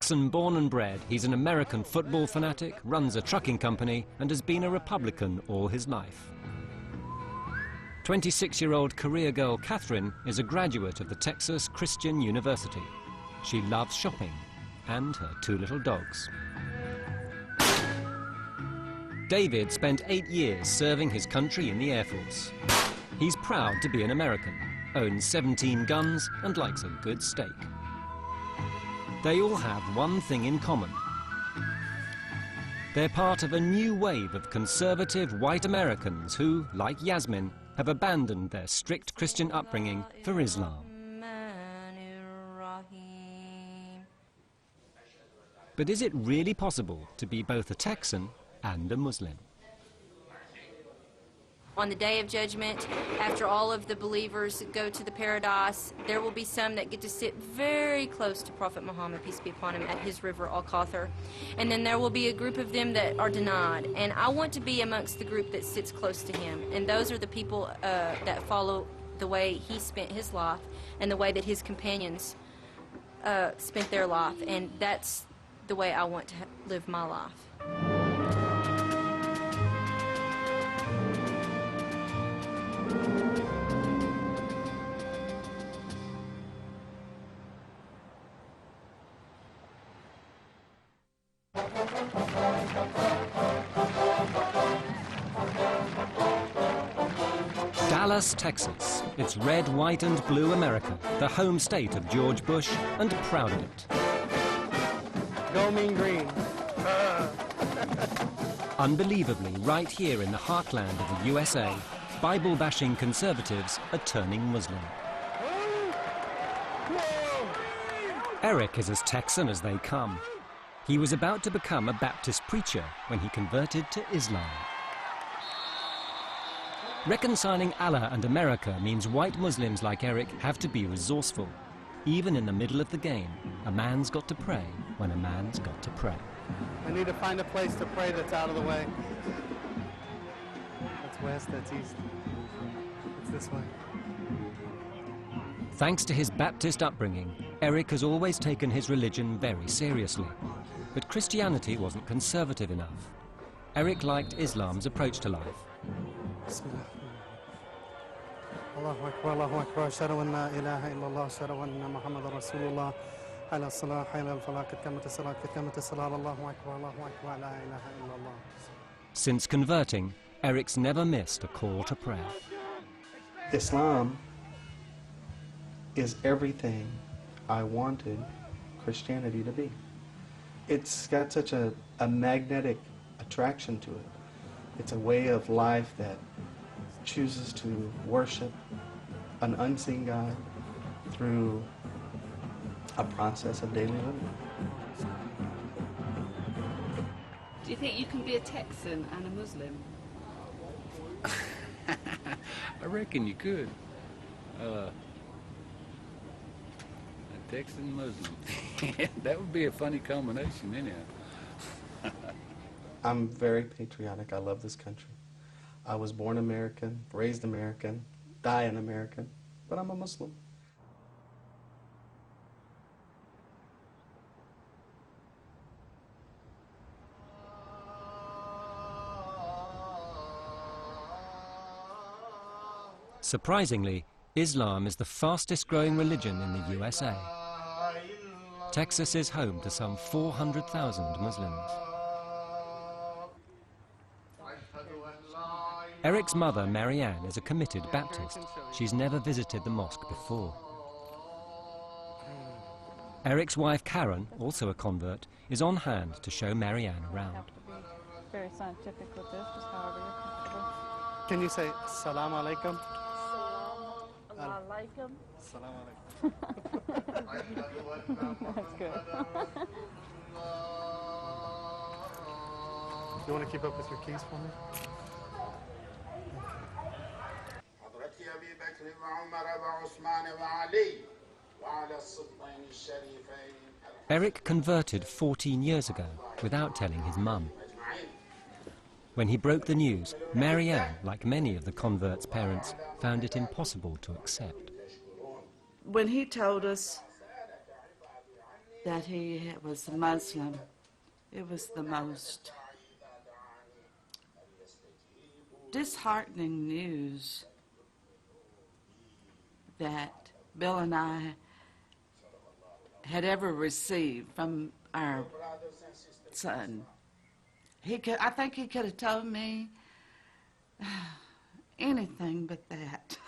Texan born and bred, he's an American football fanatic, runs a trucking company, and has been a Republican all his life. 26-year-old career girl Catherine is a graduate of the Texas Christian University. She loves shopping and her 2 little dogs. David spent 8 years serving his country in the Air Force. He's proud to be an American, owns 17 guns and likes a good steak. They all have one thing in common. They're part of a new wave of conservative white Americans who, like Yasmin, have abandoned their strict Christian upbringing for Islam. But is it really possible to be both a Texan and a Muslim? On the Day of Judgment, after all of the believers go to the paradise, there will be some that get to sit very close to Prophet Muhammad, peace be upon him, at his river Al-Kauthar. And then there will be a group of them that are denied. And I want to be amongst the group that sits close to him. And those are the people that follow the way he spent his life and the way that his companions spent their life. And that's the way I want to live my life. Dallas, Texas. It's red, white and blue America, the home state of George Bush, and proud of it. Go mean green. Unbelievably, right here in the heartland of the USA, Bible-bashing conservatives are turning Muslim. Eric is as Texan as they come. He was about to become a Baptist preacher when he converted to Islam. Reconciling Allah and America means white Muslims like Eric have to be resourceful. Even in the middle of the game, a man's got to pray when a man's got to pray. I need to find a place to pray that's out of the way. That's west, that's east. It's this way. Thanks to his Baptist upbringing, Eric has always taken his religion very seriously. But Christianity wasn't conservative enough. Eric liked Islam's approach to life. Allahu Akbar, Allahu Akbar, ashhadu an la ilaha illallah, ashhadu anna Muhammadan Rasulullah, ala salah, ala al-falah, qad qamat as-salah, qad qamat as-salah, Allahu Akbar, la ilaha illallah. Since converting, Eric's never missed a call to prayer. Islam is everything I wanted Christianity to be. It's got such a magnetic attraction to it. It's a way of life that chooses to worship an unseen God through a process of daily living. Do you think you can be a Texan and a Muslim? I reckon you could. A Texan Muslim. That would be a funny combination, anyhow. I'm very patriotic. I love this country. I was born American, raised American, die an American, but I'm a Muslim. Surprisingly, Islam is the fastest growing religion in the USA. Texas is home to some 400,000 Muslims. Eric's mother, Marianne, is a committed Baptist. She's never visited the mosque before. Eric's wife, Karen, also a convert, is on hand to show Marianne around. Very scientific with this, just however you're comfortable. Can you say Salam Alaikum? Salam Alaikum. Salam Alaikum. That's good. You want to keep up with your keys for me? Eric converted 14 years ago without telling his mum. When he broke the news, Marianne, like many of the converts' parents, found it impossible to accept. When he told us that he was a Muslim. It was the most disheartening news that Bill and I had ever received from our son. I think he could have told me anything but that.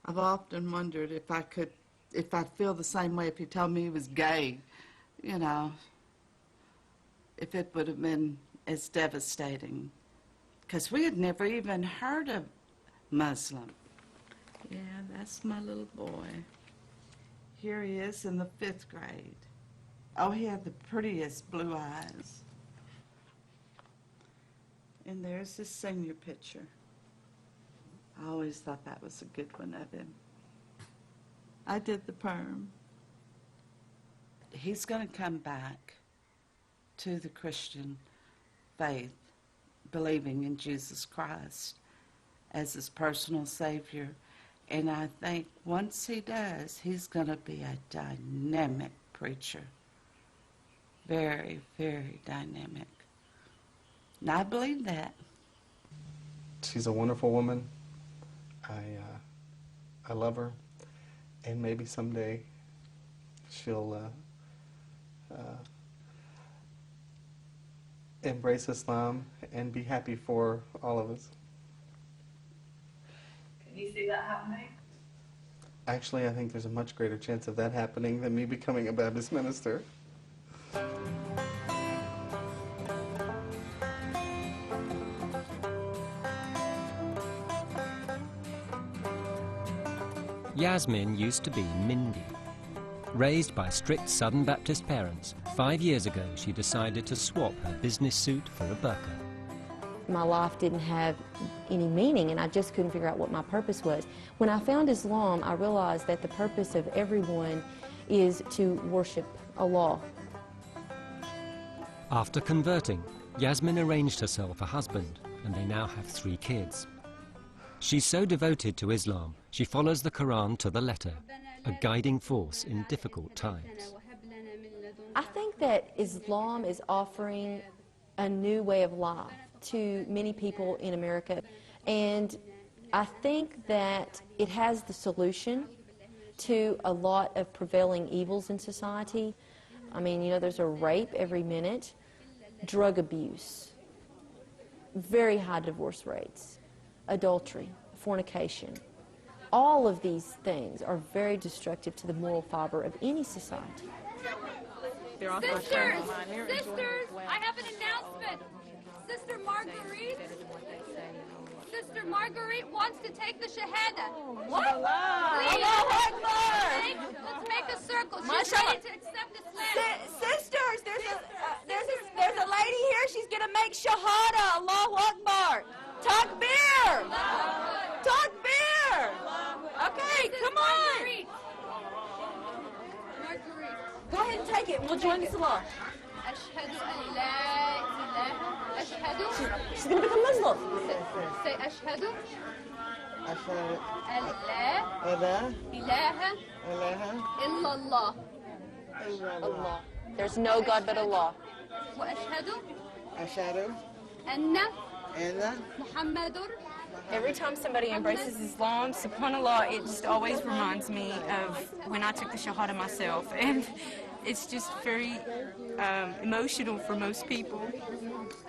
I've often wondered if I'd feel the same way if he told me he was gay, you know, if it would have been as devastating. Because we had never even heard of Muslim. Yeah, that's my little boy. Here he is in the 5th grade. Oh, he had the prettiest blue eyes. And there's his senior picture. I always thought that was a good one of him. I did the perm. He's going to come back to the Christian faith, believing in Jesus Christ as his personal Savior. And I think once he does, he's going to be a dynamic preacher. Very, very dynamic. And I believe that. She's a wonderful woman. I love her, and maybe someday she'll embrace Islam and be happy for all of us. Can you see that happening? Actually, I think there's a much greater chance of that happening than me becoming a Baptist minister. Yasmin used to be Mindy. Raised by strict Southern Baptist parents, 5 years ago she decided to swap her business suit for a burqa. My life didn't have any meaning, and I just couldn't figure out what my purpose was. When I found Islam, I realized that the purpose of everyone is to worship Allah. After converting, Yasmin arranged herself a husband, and they now have 3 kids. She's so devoted to Islam, she follows the Quran to the letter, a guiding force in difficult times. I think that Islam is offering a new way of life to many people in America, and I think that it has the solution to a lot of prevailing evils in society. I mean, you know, there's a rape every minute, drug abuse, very high divorce rates, adultery, fornication. All of these things are very destructive to the moral fiber of any society. Sisters, I have an announcement. Sister Marguerite wants to take the Shahada. What? Please. Let's make a circle. She's ready to accept Islam. Sisters, there's a lady here. She's going to make Shahada. Allahu Akbar. Takbir. Takbir. Okay, come on. Marguerite. Go ahead and take it. We'll join the salah. أشهد أن لا إله أشهد. She's going to become Muslim. Say أشهد أشهد أن لا إله إلا الله. Allah. There's no God but Allah. وأشهد أشهد أن أن محمد. Every time somebody embraces Islam, subhanAllah, it just always reminds me of when I took the Shahada myself. And it's just very emotional for most people.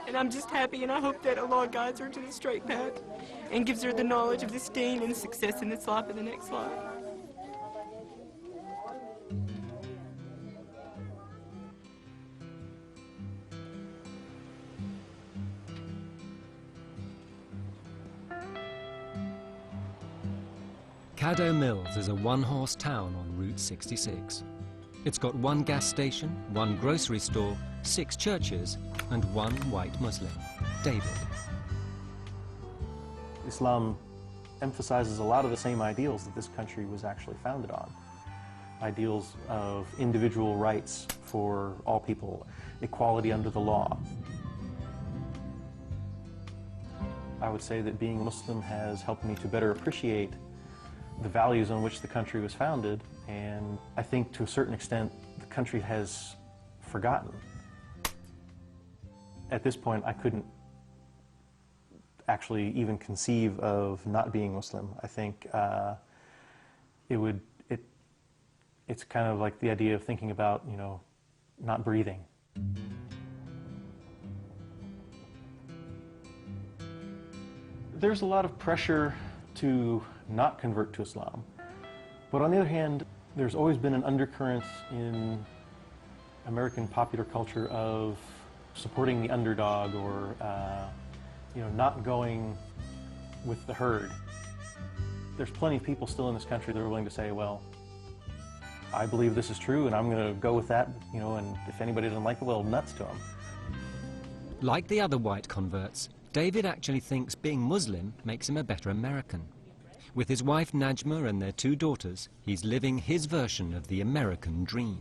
And I'm just happy, and I hope that Allah guides her to the straight path and gives her the knowledge of this deen and success in this life and the next life. Caddo Mills is a one-horse town on Route 66. It's got 1 gas station, 1 grocery store, 6 churches, and 1 white Muslim, David. Islam emphasizes a lot of the same ideals that this country was actually founded on. Ideals of individual rights for all people, equality under the law. I would say that being Muslim has helped me to better appreciate the values on which the country was founded And I think to a certain extent, the country has forgotten. At this point, I couldn't actually even conceive of not being Muslim. I think it's kind of like the idea of thinking about, you know, not breathing. There's a lot of pressure to not convert to Islam. But on the other hand, there's always been an undercurrent in American popular culture of supporting the underdog or, you know, not going with the herd. There's plenty of people still in this country that are willing to say, well, I believe this is true and I'm going to go with that, you know, and if anybody doesn't like it, well, nuts to them. Like the other white converts, David actually thinks being Muslim makes him a better American. With his wife Najma and their 2 daughters, he's living his version of the American dream.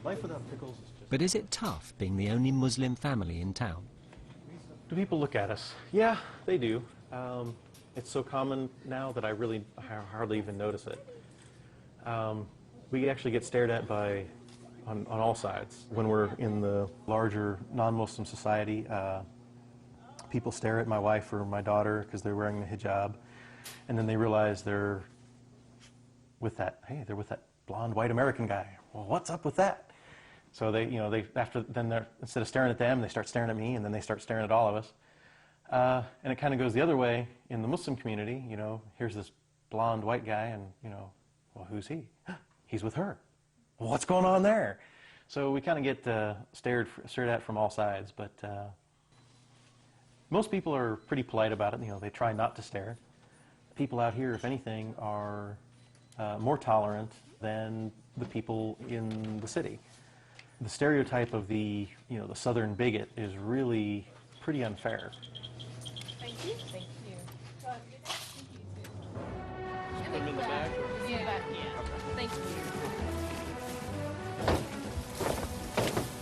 Life without pickles is just... But is it tough being the only Muslim family in town? Do people look at us? Yeah, they do. It's so common now that I hardly even notice it. We actually get stared at on all sides. When we're in the larger non-Muslim society, people stare at my wife or my daughter because they're wearing the hijab, and then they realize they're with that blonde white American guy. Well, what's up with that? So instead of staring at them, they start staring at me, and then they start staring at all of us. And it kind of goes the other way in the Muslim community. You know, here's this blonde white guy, and you know, well, who's he? He's with her. Well, what's going on there? So we kind of get stared at from all sides. But most people are pretty polite about it. You know, they try not to stare. People out here, if anything, are more tolerant than the people in the city. The stereotype of the Southern bigot is really pretty unfair. Thank you. Thank you. Put them in the bag? Yeah. Thank you.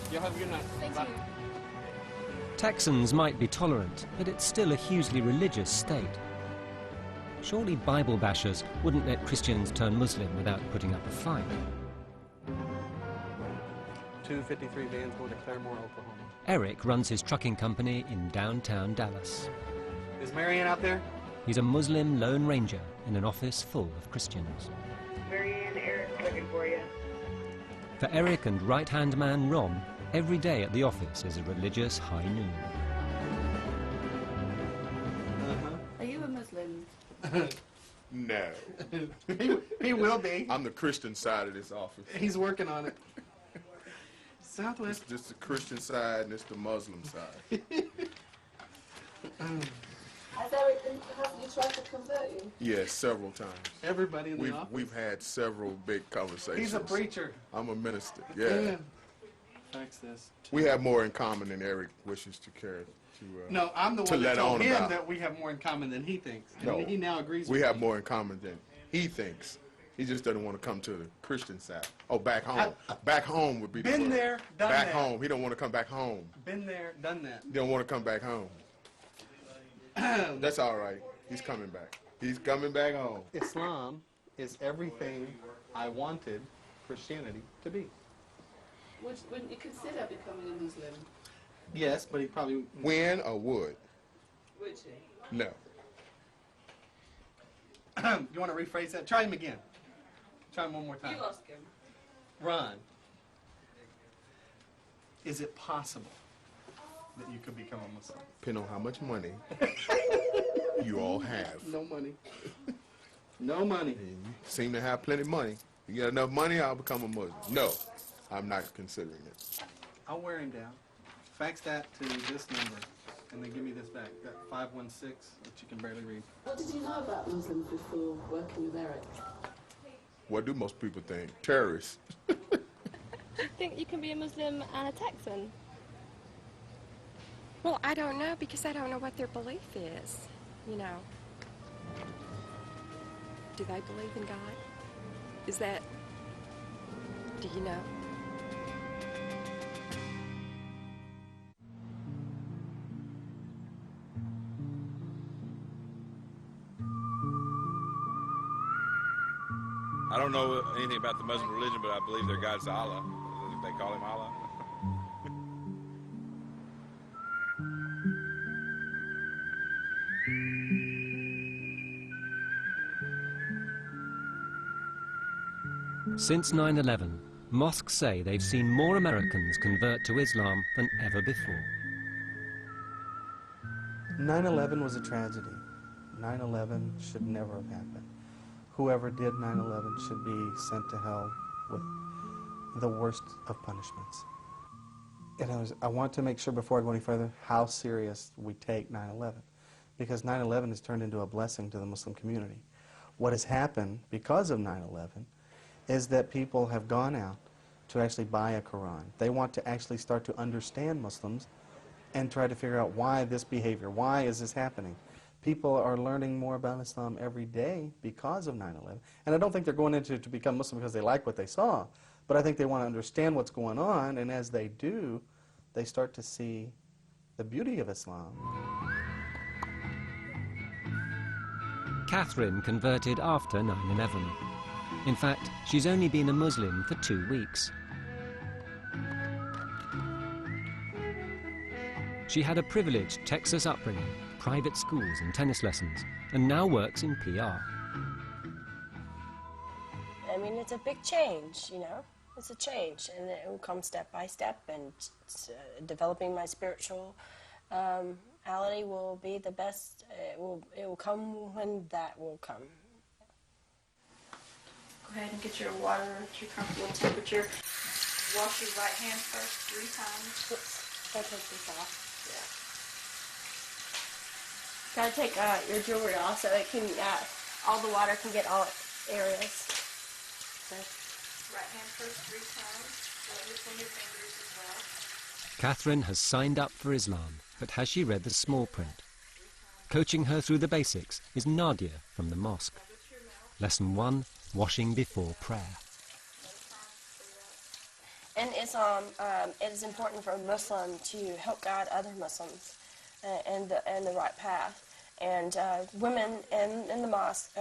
You'll have a good night. Thank Bye. you. Texans might be tolerant, but it's still a hugely religious state. Surely Bible bashers wouldn't let Christians turn Muslim without putting up a fight. 253 vans going to Claremore, Oklahoma. Eric runs his trucking company in downtown Dallas. Is Marianne out there? He's a Muslim Lone Ranger in an office full of Christians. Marianne, Eric's looking for you. For Eric and right-hand man Ron, every day at the office is a religious high noon. Are you a Muslim? No. he will be. I'm the Christian side of this office. He's working on it. Southwest. This is the Christian side and it's the Muslim side. Has Eric tried to convert you? Yes, several times. Everybody in the office. We've had several big conversations. He's a preacher. I'm a minister. Yeah. Fax this. We have more in common than Eric wishes to care to. No, I'm the to one that let told on him about. that we have more in common than he thinks. And No, he now agrees with we me. have more in common than he thinks. He just doesn't want to come to the Christian side. Oh, back home. Back home would be the Been word. there, done back that. home. He don't want to come back home. Been there, done that. He don't want to come back home. That's all right. He's coming back. He's coming back home. Islam is everything I wanted Christianity to be. Wouldn't you consider becoming a Muslim? Yes, but he probably... When or would? Would you? No. You want to rephrase that? Try him again. Try him one more time. You ask him. Ron, is it possible that you could become a Muslim? Depending on how much money you all have. No money. No money. And you seem to have plenty of money. You get enough money, I'll become a Muslim. No, I'm not considering it. I'll wear him down. Fax that to this number, and then give me this back. That 516 that you can barely read. What did you know about Muslims before working with Eric? What do most people think? Terrorists. Think you can be a Muslim and a Texan? Well, I don't know because I don't know what their belief is, you know. Do they believe in God? Is that, do you know? I don't know anything about the Muslim religion, but I believe their God's Allah. They call him Allah. Since 9/11, mosques say they've seen more Americans convert to Islam than ever before. 9/11 was a tragedy. 9/11 should never have happened. Whoever did 9/11 should be sent to hell with the worst of punishments. And I want to make sure before I go any further how serious we take 9/11, because 9/11 has turned into a blessing to the Muslim community. What has happened because of 9/11 is that people have gone out to actually buy a Quran. They want to actually start to understand Muslims and try to figure out why this behavior, why is this happening. People are learning more about Islam every day because of 9/11. And I don't think they're going into it to become Muslim because they like what they saw, but I think they want to understand what's going on, and as they do, they start to see the beauty of Islam. Catherine converted after 9/11. In fact, she's only been a Muslim for 2 weeks. She had a privileged Texas upbringing, private schools and tennis lessons, and now works in PR. I mean, it's a big change, you know. It's a change, and it will come step by step, and developing my spirituality will be the best. It will come when that will come. Go ahead and get your water at your comfortable temperature. Wash your right hand first 3 times. Oops, I'll take this off. Yeah. Gotta take your jewelry off so it can, all the water can get all areas. So, right hand first 3 times. Between your fingers as well. Catherine has signed up for Islam, but has she read the small print? Coaching her through the basics is Nadia from the mosque. Lesson 1, washing before prayer. In Islam, it is important for a Muslim to help guide other Muslims in the right path. And women in the mosque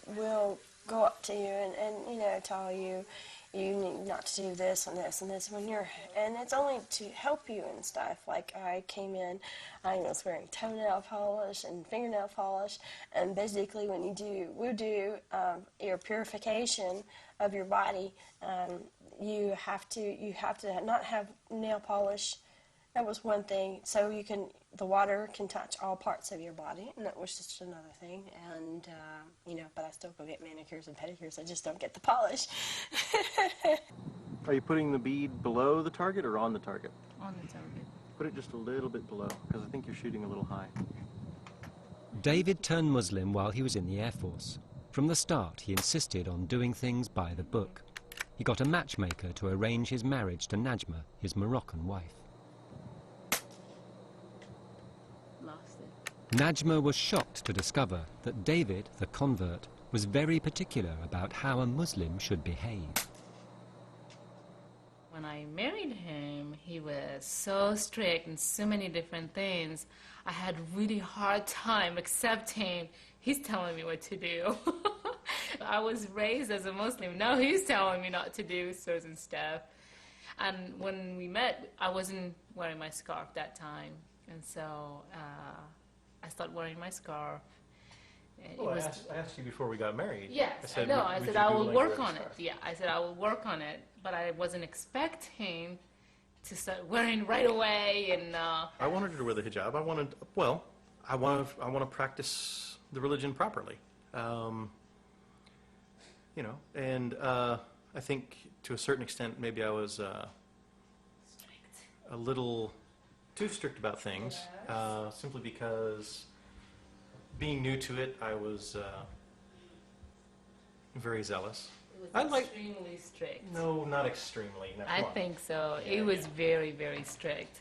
will go up to you and you know, tell you need not to do this and this and this and it's only to help you and stuff. Like I came in, I was wearing toenail polish and fingernail polish, and basically when you do wudu, your purification of your body, you have to not have nail polish. That was one thing, so the water can touch all parts of your body, and that was just another thing. And you know, but I still go get manicures and pedicures. I just don't get the polish. Are you putting the bead below the target or on the target? On the target. Put it just a little bit below, because I think you're shooting a little high. David turned Muslim while he was in the Air Force. From the start, he insisted on doing things by the book. He got a matchmaker to arrange his marriage to Najma, his Moroccan wife. Najma was shocked to discover that David, the convert, was very particular about how a Muslim should behave. When I married him, he was so strict in so many different things. I had really hard time accepting he's telling me what to do. I was raised as a Muslim. Now he's telling me not to do certain stuff. And when we met, I wasn't wearing my scarf that time. And so I started wearing my scarf. Well, I asked you before we got married. Yes, I said I will work on it. Yeah, I said I will work on it, but I wasn't expecting to start wearing right away. And I wanted her to wear the hijab. I want to practice the religion properly. You know, and I think to a certain extent maybe I was a little too strict about things, simply because being new to it, I was very zealous. It was extremely strict. No, not extremely. No, I think so. It was very, very strict.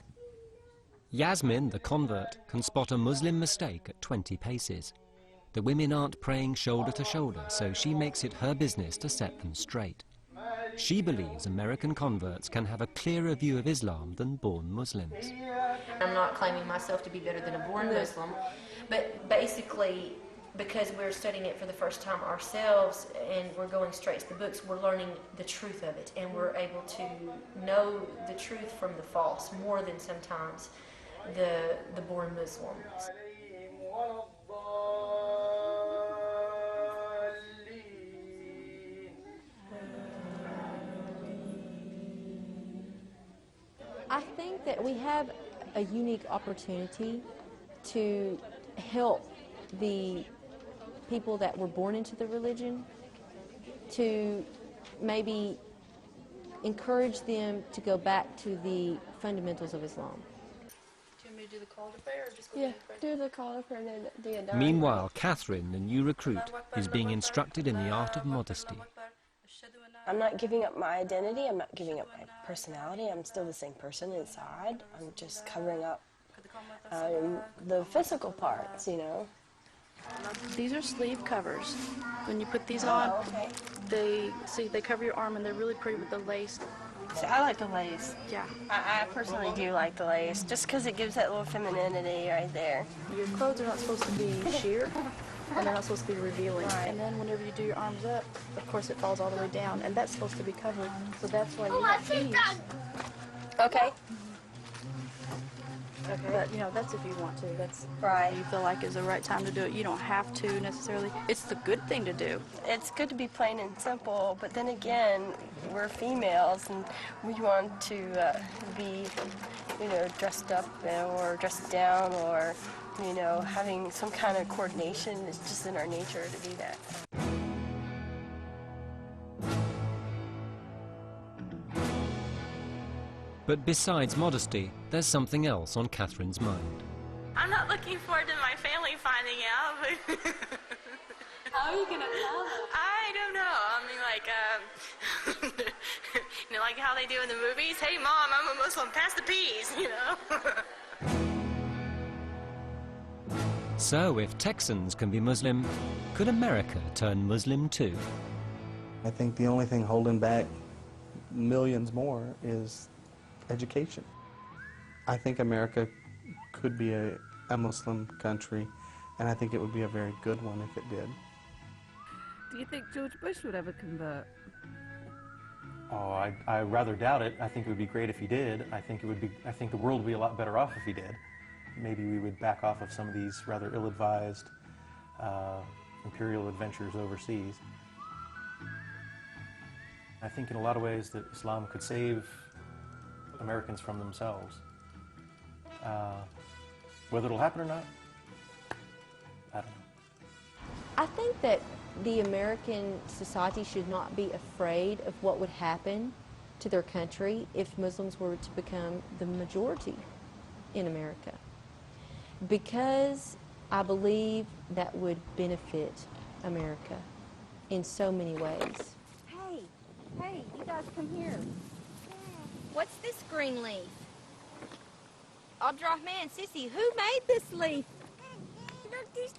Yasmin, the convert, can spot a Muslim mistake at 20 paces. The women aren't praying shoulder to shoulder, so she makes it her business to set them straight. She believes American converts can have a clearer view of Islam than born Muslims. I'm not claiming myself to be better than a born Muslim, but basically because we're studying it for the first time ourselves and we're going straight to the books, we're learning the truth of it, and we're able to know the truth from the false more than sometimes the born Muslims. I think that we have a unique opportunity to help the people that were born into the religion, to maybe encourage them to go back to the fundamentals of Islam. Do you want me to do the call to prayer or just go Yeah, do the call to prayer and then the Adhan. Meanwhile, Catherine, the new recruit, is being instructed in the art of modesty. I'm not giving up my identity, I'm not giving up my personality, I'm still the same person inside. I'm just covering up the physical parts, you know. These are sleeve covers. When you put these on, they cover your arm and they're really pretty with the lace. See, I like the lace. Yeah. I personally do like the lace, just because it gives that little femininity right there. Your clothes are not supposed to be sheer, and they're not supposed to be revealing. Right. And then whenever you do your arms up, of course it falls all the way down, and that's supposed to be covered. So that's why you have these. Okay. Okay. But, you know, that's if you want to. That's right. You feel like is the right time to do it. You don't have to necessarily. It's the good thing to do. It's good to be plain and simple, but then again, we're females and we want to be, you know, dressed up or dressed down or, you know, having some kind of coordination. It's just in our nature to do that. But besides modesty, there's something else on Catherine's mind. I'm not looking forward to my family finding out, but... How are you going to tell them? I don't know. I mean, like, you know, like how they do in the movies. Hey, Mom, I'm a Muslim. Pass the peas, you know? So, if Texans can be Muslim, could America turn Muslim too? I think the only thing holding back millions more is education. I think America could be a Muslim country, and I think it would be a very good one if it did. Do you think George Bush would ever convert? Oh, I rather doubt it. I think it would be great if he did. I think the world would be a lot better off if he did. Maybe we would back off of some of these rather ill-advised imperial adventures overseas. I think in a lot of ways that Islam could save Americans from themselves. Whether it'll happen or not, I don't know. I think that the American society should not be afraid of what would happen to their country if Muslims were to become the majority in America, because I believe that would benefit America in so many ways. Hey, you guys come here. What's this green leaf? Abdurrahman, Sissy, who made this leaf? Look, this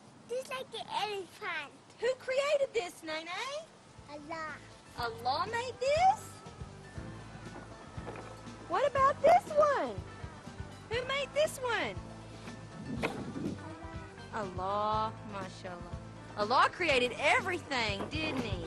like an elephant. Who created this, Nene? Allah. Allah made this? What about this one? Who made this one? Allah, mashallah. Allah created everything, didn't he?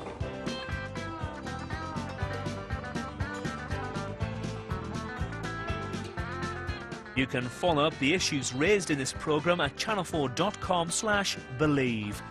You can follow up the issues raised in this programme at channel4.com/believe.